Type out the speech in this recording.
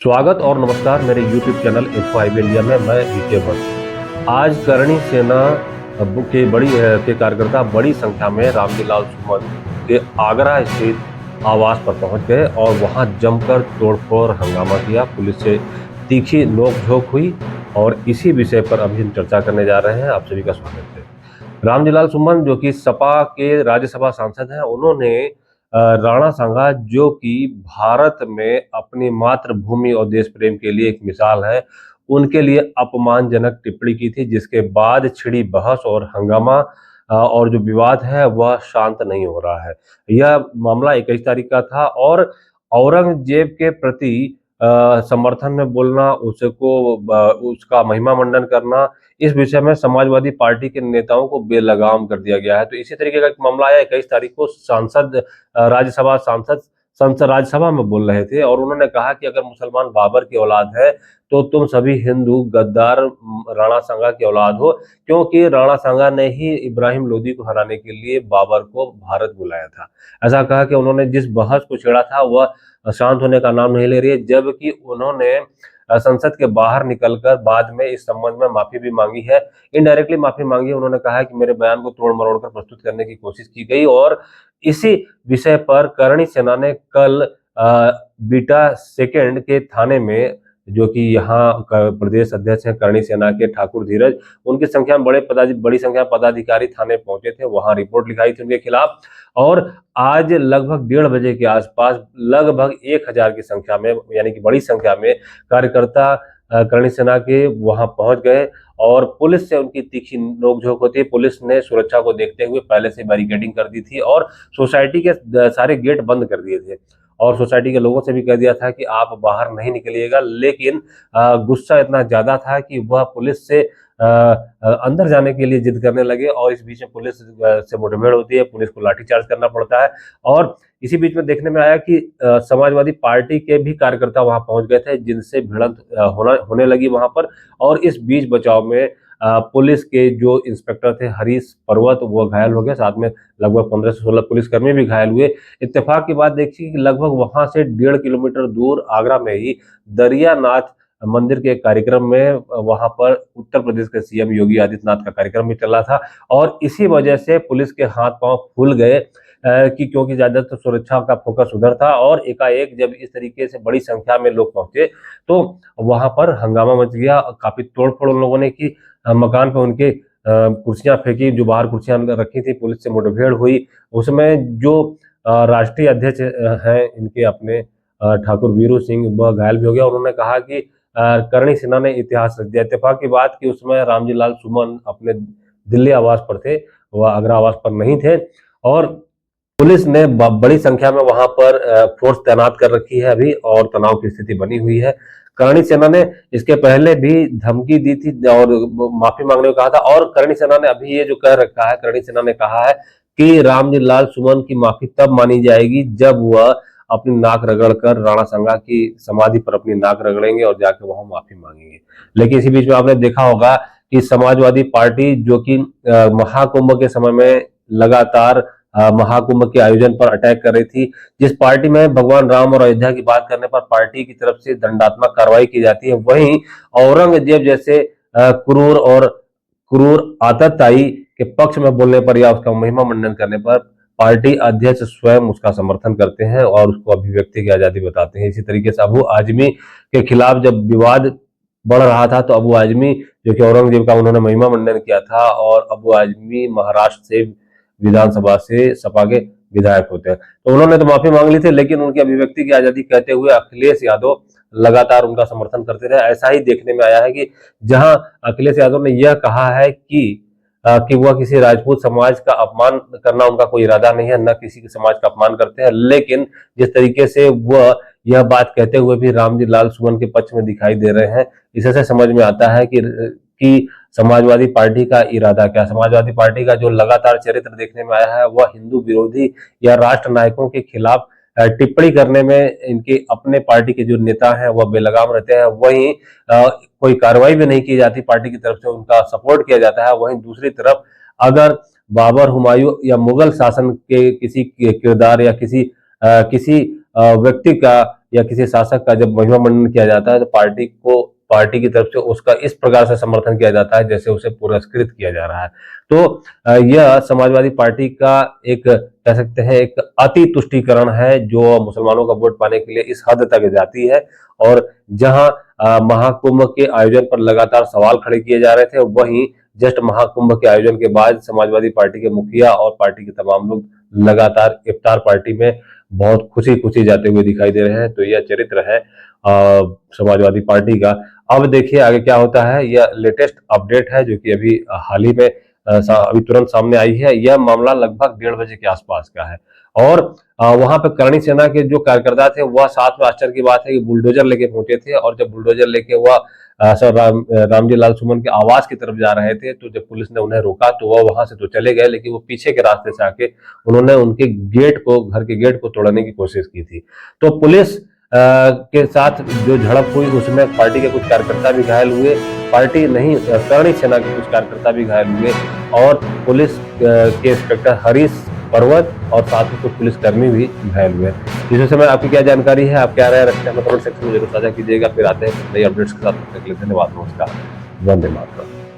स्वागत और नमस्कार मेरे YouTube channel info hive India में। मैं बीके भट्ट। आज करणी सेना के कार्यकर्ता बड़ी संख्या में रामजी-लाल सुमन के आगरा स्थित आवास पर पहुंच गए और वहां जमकर तोड़फोड़ हंगामा किया। पुलिस से तीखी नोकझोंक हुई और इसी विषय पर अभी हम चर्चा करने जा रहे हैं। आप सभी का स्वागत है। रामजी-लाल सुमन जो कि सपा के राज्यसभा सांसद हैं, उन्होंने राणा सांगा जो कि भारत में अपनी मातृभूमि और देश प्रेम के लिए एक मिसाल है, उनके लिए अपमानजनक टिप्पणी की थी, जिसके बाद छिड़ी बहस और हंगामा और जो विवाद है वह शांत नहीं हो रहा है। यह मामला 21 तारीख का था और औरंगजेब के प्रति समर्थन में बोलना, उसका महिमा मंडन करना, इस विषय में समाजवादी पार्टी के नेताओं को बेलगाम कर दिया गया है। तो इसी तरीके का एक मामला आया 21 तारीख को। राज्यसभा सांसद संसद राज्यसभा में बोल रहे थे और उन्होंने कहा कि अगर मुसलमान बाबर की औलाद है तो तुम सभी हिंदू गद्दार राणा सांगा की औलाद हो, क्योंकि राणा सांगा ने ही इब्राहिम लोदी को हराने के लिए बाबर को भारत बुलाया था। ऐसा कहा कि उन्होंने जिस बहस को छेड़ा था वह शांत होने का नाम नहीं ले रही है, जबकि उन्होंने संसद के बाहर निकलकर बाद में इस संबंध में माफी भी मांगी है। इनडायरेक्टली माफी मांगी। उन्होंने कहा है कि मेरे बयान को तोड़ मरोड़ कर प्रस्तुत करने की कोशिश की गई और इसी विषय पर करणी सेना ने कल बीटा सेकेंड के थाने में, जो कि यहाँ प्रदेश अध्यक्ष हैं करणी सेना के ठाकुर धीरज, उनकी संख्या में बड़ी संख्या में पदाधिकारी थाने पहुंचे थे, वहां रिपोर्ट लिखाई थी उनके खिलाफ। और आज लगभग 1:30 बजे के आसपास लगभग 1000 की संख्या में, यानी कि बड़ी संख्या में कार्यकर्ता करणी सेना के वहां पहुंच गए और पुलिस से उनकी तीखी नोकझोंक होती है। पुलिस ने सुरक्षा को देखते हुए पहले से बैरिकेडिंग कर दी थी और सोसाइटी के सारे गेट बंद कर दिए थे और सोसाइटी के लोगों से भी कह दिया था कि आप बाहर नहीं निकलिएगा। लेकिन गुस्सा इतना ज्यादा था कि वह पुलिस से अंदर जाने के लिए जिद करने लगे और इस बीच में पुलिस से मुठभेड़ होती है, पुलिस को लाठीचार्ज करना पड़ता है। और इसी बीच में देखने में आया कि समाजवादी पार्टी के भी कार्यकर्ता वहां पहुंच गए थे, जिनसे भिड़ंत होने लगी वहां पर। और इस बीच बचाव में पुलिस के जो इंस्पेक्टर थे हरीश पर्वत, वो घायल हो गए। साथ में लगभग 15 से 16 पुलिसकर्मी भी घायल हुए। इत्तेफाक की बात देखिए कि लगभग वहां से 1.5 किलोमीटर दूर आगरा में ही दरियानाथ मंदिर के कार्यक्रम में वहां पर उत्तर प्रदेश के सीएम योगी आदित्यनाथ का कार्यक्रम भी चला था और इसी वजह से पुलिस के हाथ पांव फूल गए कि क्योंकि ज्यादातर सुरक्षा का फोकस उधर था। और एकाएक जब इस तरीके से बड़ी संख्या में लोग पहुंचे तो वहां पर हंगामा मच गया। काफी तोड़फोड़ उन लोगों ने की। मकान पे उनके कुर्सियां फेंकी, जो बाहर कुर्सियां रखी थी, पुलिस से मुठभेड़ हुई। उसमें जो राष्ट्रीय अध्यक्ष हैं इनके अपने ठाकुर वीरू सिंह, वह घायल भी हो गया। उन्होंने कहा कि करणी सेना ने इतिहास रच दिया। इत्तेफाक की बात कि उसमें रामजी-लाल सुमन अपने दिल्ली आवास पर थे, वह आगरा आवास पर नहीं थे। और पुलिस ने बड़ी संख्या में वहां पर फोर्स तैनात कर रखी है अभी और तनाव की स्थिति बनी हुई है। करणी सेना ने इसके पहले भी धमकी दी थी और माफी मांगने को कहा था। और करणी सेना ने अभी ये जो कह रखा है, करणी सेना ने कहा है कि रामजी-लाल सुमन की माफी तब मानी जाएगी जब वह अपनी नाक रगड़कर राणा सांगा की समाधि पर अपनी नाक रगड़ेंगे और जाकर वहां माफी मांगेंगे। लेकिन इसी बीच में आपने देखा होगा कि समाजवादी पार्टी जो कि महाकुंभ के समय में लगातार महाकुंभ के आयोजन पर अटैक कर रही थी, जिस पार्टी में भगवान राम और अयोध्या की बात करने पर पार्टी की तरफ से दंडात्मक कार्रवाई की जाती है, वहीं औरंगजेब जैसे क्रूर आतताई के पक्ष में बोलने पर या उसका महिमा मंडन करने पर पार्टी अध्यक्ष स्वयं उसका समर्थन करते हैं और उसको अभिव्यक्ति की आजादी बताते हैं। इसी तरीके से अबू आजमी के खिलाफ जब विवाद बढ़ रहा था तो अबू आजमी, जो कि औरंगजेब का उन्होंने महिमा मंडन किया था, और अबू आजमी महाराष्ट्र से विधानसभा से सपा के विधायक होते हैं, तो उन्होंने तो माफी मांग ली थी, लेकिन उनकी अभिव्यक्ति की आजादी कहते हुए अखिलेश यादव लगातार उनका समर्थन करते रहे। ऐसा ही देखने में आया है कि जहां अखिलेश यादव ने यह कहा है कि वह किसी राजपूत समाज का अपमान करना उनका कोई इरादा नहीं है, न किसी के समाज का अपमान करते हैं, लेकिन जिस तरीके से वह यह बात कहते हुए भी रामजी-लाल सुमन के पक्ष में दिखाई दे रहे हैं, इससे समझ में आता है कि समाजवादी पार्टी का इरादा क्या। समाजवादी पार्टी का जो लगातार चरित्र देखने में आया है वह हिंदू विरोधी या राष्ट्र नायकों के खिलाफ टिप्पणी करने में इनके अपने पार्टी के जो नेता हैं वह बेलगाम रहते हैं। वहीं कोई कार्रवाई भी नहीं की जाती पार्टी की तरफ से, उनका सपोर्ट किया जाता है। वहीं दूसरी तरफ अगर बाबर, हुमायूं या मुगल शासन के किसी किरदार या किसी व्यक्ति का या किसी शासक का जब महिमा मंडन किया जाता है तो पार्टी की तरफ से उसका इस प्रकार से समर्थन किया जाता है जैसे उसे पुरस्कृत किया जा रहा है। तो यह समाजवादी पार्टी का एक कह सकते हैं एक अति तुष्टीकरण है जो मुसलमानों का वोट पाने के लिए इस हद तक जाती है। और जहां महाकुंभ के आयोजन पर लगातार सवाल खड़े किए जा रहे थे, वहीं जस्ट महाकुंभ के आयोजन के बाद समाजवादी पार्टी के मुखिया और पार्टी के तमाम लोग लगातार इफ्तार पार्टी में बहुत खुशी खुशी जाते हुए दिखाई दे रहे हैं। तो यह चरित्र है समाजवादी पार्टी का। अब देखिए आगे क्या होता है। यह लेटेस्ट अपडेट है जो कि अभी हाल ही में अभी तुरंत सामने आई है। यह मामला लगभग 1:30 बजे के आसपास का है और वहां पे करणी सेना के जो कार्यकर्ता थे वह साथ में आश्चर्य की बात है कि बुलडोजर लेके पहुंचे थे और जब बुलडोजर लेके वह सर रामजी लाल सुमन के आवास की तरफ जा रहे थे तो जब पुलिस ने उन्हें रोका तो वह वहां से तो चले गए, लेकिन वो पीछे के रास्ते से आके उन्होंने उनके घर के गेट को तोड़ने की कोशिश की थी। तो पुलिस के साथ जो झड़प हुई उसमें पार्टी के कुछ कार्यकर्ता भी घायल हुए, पार्टी नहीं करणी सेना के कुछ कार्यकर्ता भी घायल हुए और पुलिस के इंस्पेक्टर हरीश पर्वत और साथ ही कुछ पुलिसकर्मी भी घायल हुए। इस विषय में आपकी क्या जानकारी है, आप क्या राय रखते हैं, कमेंट सेक्शन में जरूर साझा कीजिएगा। फिर आते हैं नई अपडेट्स के साथ। धन्यवाद, नमस्कार, वंदे मातरम।